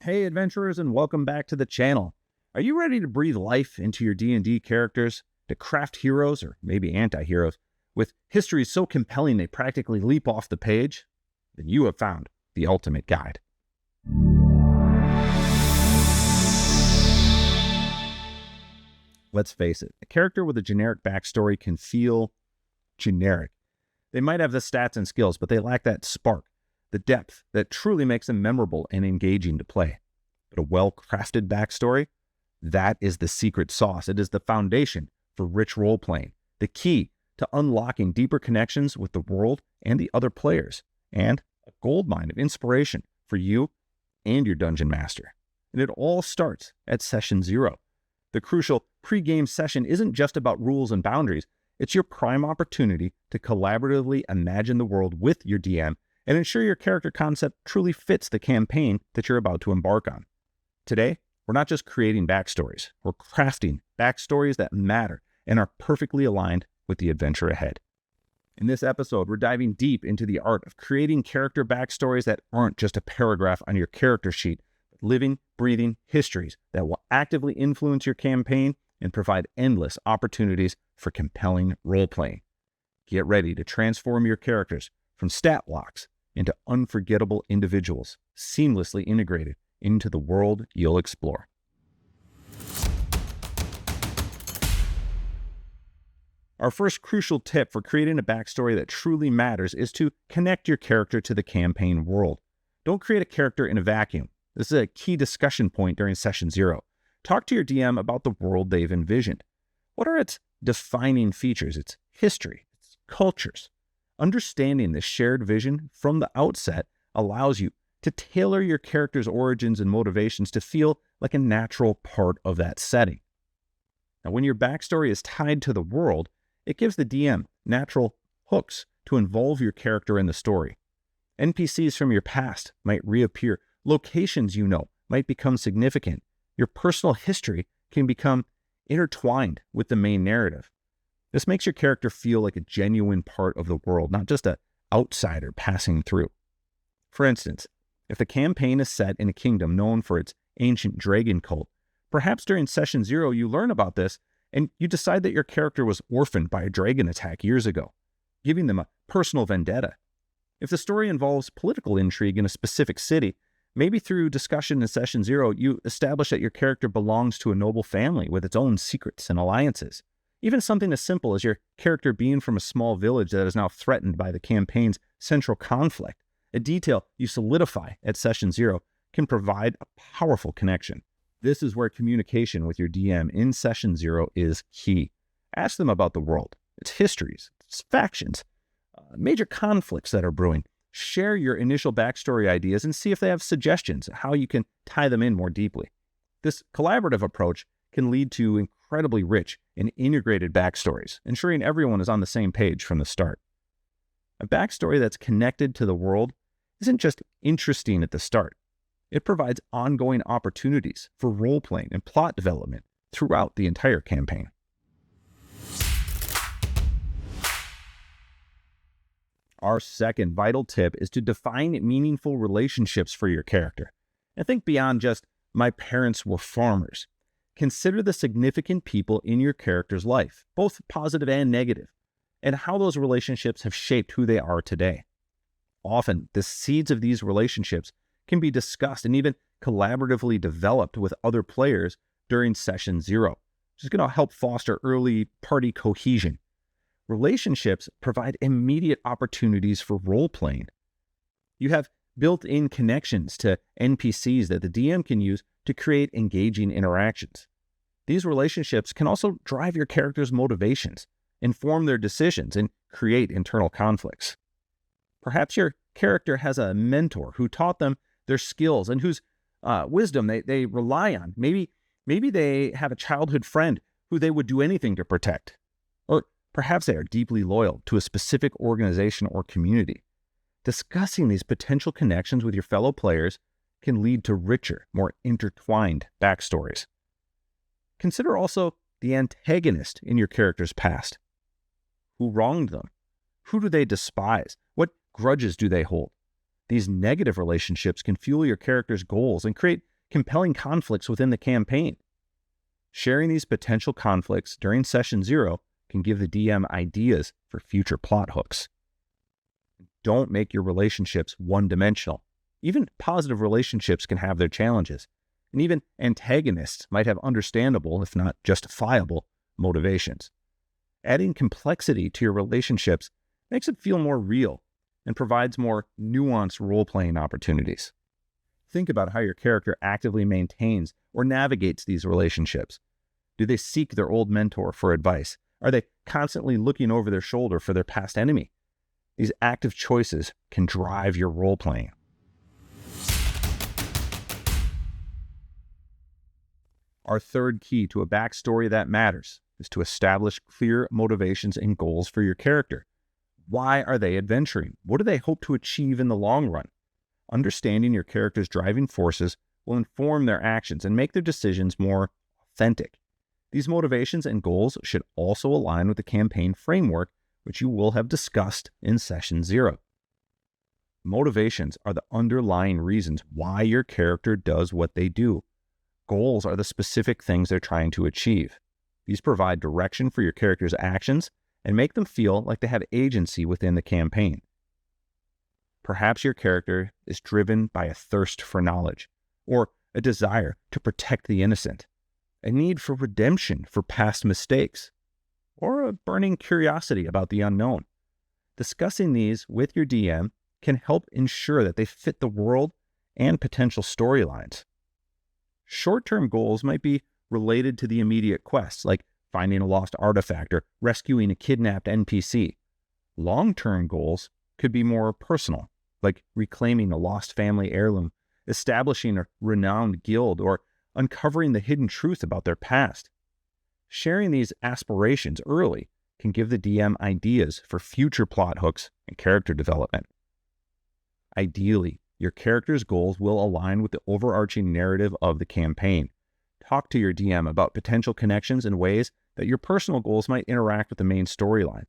Hey adventurers, and welcome back to the channel. Are you ready to breathe life into your D&D characters, to craft heroes, or maybe anti-heroes, with histories so compelling they practically leap off the page? Then you have found the ultimate guide. Let's face it, a character with a generic backstory can feel generic. They might have the stats and skills, but they lack that spark, the depth that truly makes them memorable and engaging to play. But a well-crafted backstory, that is the secret sauce. It is the foundation for rich role-playing, the key to unlocking deeper connections with the world and the other players, and a goldmine of inspiration for you and your dungeon master. And it all starts at Session 0. The crucial pre-game session isn't just about rules and boundaries. It's your prime opportunity to collaboratively imagine the world with your DM and ensure your character concept truly fits the campaign that you're about to embark on. Today, we're not just creating backstories, we're crafting backstories that matter and are perfectly aligned with the adventure ahead. In this episode, we're diving deep into the art of creating character backstories that aren't just a paragraph on your character sheet, but living, breathing histories that will actively influence your campaign and provide endless opportunities for compelling role-playing. Get ready to transform your characters from stat blocks into unforgettable individuals, seamlessly integrated into the world you'll explore. Our first crucial tip for creating a backstory that truly matters is to connect your character to the campaign world. Don't create a character in a vacuum. This is a key discussion point during Session 0. Talk to your DM about the world they've envisioned. What are its defining features, its history, its cultures? Understanding this shared vision from the outset allows you to tailor your character's origins and motivations to feel like a natural part of that setting. Now, when your backstory is tied to the world, it gives the DM natural hooks to involve your character in the story. NPCs from your past might reappear. Locations you know might become significant. Your personal history can become intertwined with the main narrative. This makes your character feel like a genuine part of the world, not just an outsider passing through. For instance, if the campaign is set in a kingdom known for its ancient dragon cult, perhaps during Session 0 you learn about this and you decide that your character was orphaned by a dragon attack years ago, giving them a personal vendetta. If the story involves political intrigue in a specific city, maybe through discussion in Session 0, you establish that your character belongs to a noble family with its own secrets and alliances. Even something as simple as your character being from a small village that is now threatened by the campaign's central conflict, a detail you solidify at Session 0, can provide a powerful connection. This is where communication with your DM in Session 0 is key. Ask them about the world, its histories, its factions, major conflicts that are brewing. Share your initial backstory ideas and see if they have suggestions on how you can tie them in more deeply. This collaborative approach can lead to incredibly rich and integrated backstories, ensuring everyone is on the same page from the start. A backstory that's connected to the world isn't just interesting at the start. It provides ongoing opportunities for role-playing and plot development throughout the entire campaign. Our second vital tip is to define meaningful relationships for your character. And think beyond just, my parents were farmers. Consider the significant people in your character's life, both positive and negative, and how those relationships have shaped who they are today. Often, the seeds of these relationships can be discussed and even collaboratively developed with other players during Session 0, which is going to help foster early party cohesion. Relationships provide immediate opportunities for role-playing. You have built-in connections to NPCs that the DM can use to create engaging interactions. These relationships can also drive your character's motivations, inform their decisions, and create internal conflicts. Perhaps your character has a mentor who taught them their skills and whose wisdom they rely on. Maybe they have a childhood friend who they would do anything to protect. Or perhaps they are deeply loyal to a specific organization or community. Discussing these potential connections with your fellow players can lead to richer, more intertwined backstories. Consider also the antagonist in your character's past. Who wronged them? Who do they despise? What grudges do they hold? These negative relationships can fuel your character's goals and create compelling conflicts within the campaign. Sharing these potential conflicts during session 0 can give the DM ideas for future plot hooks. Don't make your relationships one-dimensional. Even positive relationships can have their challenges, and even antagonists might have understandable, if not justifiable, motivations. Adding complexity to your relationships makes it feel more real and provides more nuanced role-playing opportunities. Think about how your character actively maintains or navigates these relationships. Do they seek their old mentor for advice? Are they constantly looking over their shoulder for their past enemy? These active choices can drive your role-playing. Our third key to a backstory that matters is to establish clear motivations and goals for your character. Why are they adventuring? What do they hope to achieve in the long run? Understanding your character's driving forces will inform their actions and make their decisions more authentic. These motivations and goals should also align with the campaign framework, which you will have discussed in session 0. Motivations are the underlying reasons why your character does what they do. Goals are the specific things they're trying to achieve. These provide direction for your character's actions and make them feel like they have agency within the campaign. Perhaps your character is driven by a thirst for knowledge, or a desire to protect the innocent, a need for redemption for past mistakes, or a burning curiosity about the unknown. Discussing these with your DM can help ensure that they fit the world and potential storylines. Short-term goals might be related to the immediate quests, like finding a lost artifact or rescuing a kidnapped NPC. Long-term goals could be more personal, like reclaiming a lost family heirloom, establishing a renowned guild, or uncovering the hidden truth about their past. Sharing these aspirations early can give the DM ideas for future plot hooks and character development. Ideally, your character's goals will align with the overarching narrative of the campaign. Talk to your DM about potential connections and ways that your personal goals might interact with the main storyline.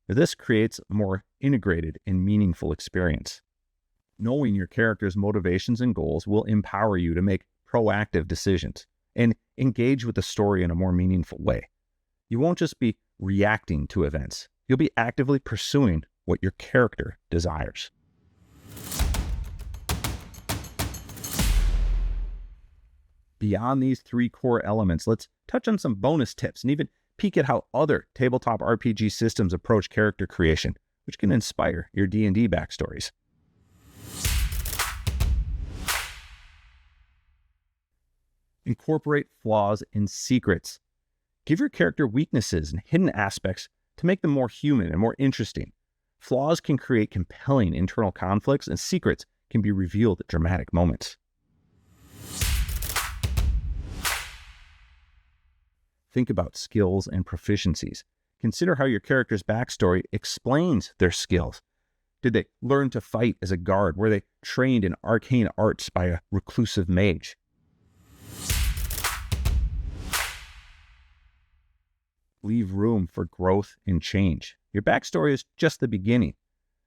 This creates a more integrated and meaningful experience. Knowing your character's motivations and goals will empower you to make proactive decisions and engage with the story in a more meaningful way. You won't just be reacting to events. You'll be actively pursuing what your character desires. Beyond these 3 core elements, let's touch on some bonus tips and even peek at how other tabletop RPG systems approach character creation, which can inspire your D&D backstories. Incorporate flaws and secrets. Give your character weaknesses and hidden aspects to make them more human and more interesting. Flaws can create compelling internal conflicts, and secrets can be revealed at dramatic moments. Think about skills and proficiencies. Consider how your character's backstory explains their skills. Did they learn to fight as a guard? Were they trained in arcane arts by a reclusive mage? Leave room for growth and change. Your backstory is just the beginning.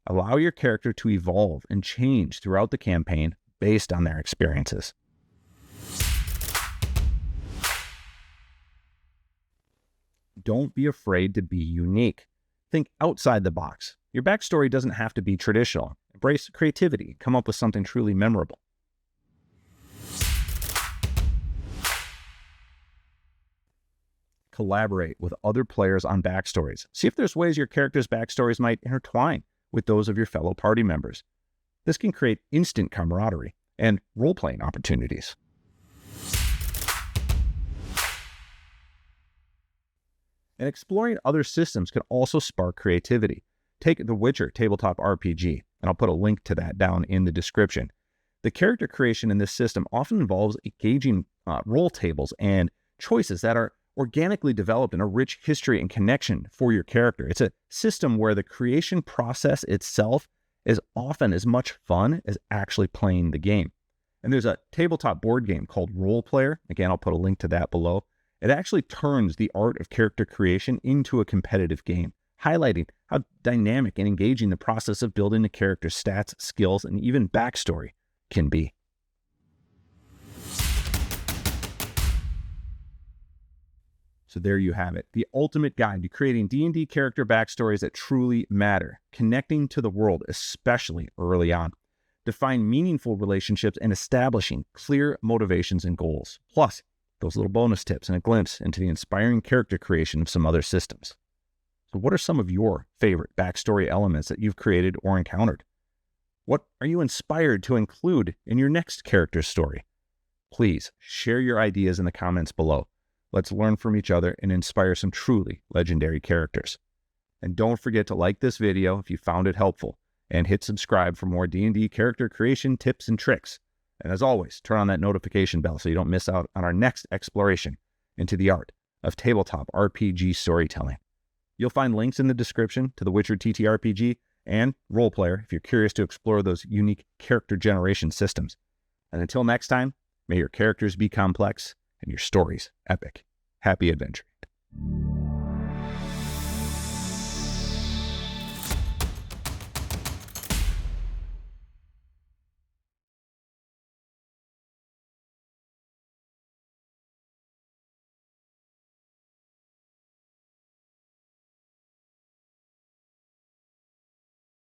Allow your character to evolve and change throughout the campaign based on their experiences. Don't be afraid to be unique. Think outside the box. Your backstory doesn't have to be traditional. Embrace creativity. Come up with something truly memorable. Collaborate with other players on backstories. See if there's ways your character's backstories might intertwine with those of your fellow party members. This can create instant camaraderie and role-playing opportunities. And exploring other systems can also spark creativity. Take the Witcher tabletop RPG, and I'll put a link to that down in the description. The character creation in this system often involves engaging role tables and choices that are organically developed in a rich history and connection for your character. It's a system where the creation process itself is often as much fun as actually playing the game. And there's a tabletop board game called Role Player. Again, I'll put a link to that below. It actually turns the art of character creation into a competitive game, highlighting how dynamic and engaging the process of building the character's stats, skills, and even backstory can be. So there you have it, the ultimate guide to creating D&D character backstories that truly matter, connecting to the world, especially early on. Define meaningful relationships and establishing clear motivations and goals. Plus, those little bonus tips and a glimpse into the inspiring character creation of some other systems. So what are some of your favorite backstory elements that you've created or encountered? What are you inspired to include in your next character story? Please share your ideas in the comments below. Let's learn from each other and inspire some truly legendary characters. And don't forget to like this video if you found it helpful, and hit subscribe for more D&D character creation tips and tricks. And as always, turn on that notification bell so you don't miss out on our next exploration into the art of tabletop RPG storytelling. You'll find links in the description to the Witcher TTRPG and Role Player if you're curious to explore those unique character generation systems. And until next time, may your characters be complex and your stories epic. Happy adventuring.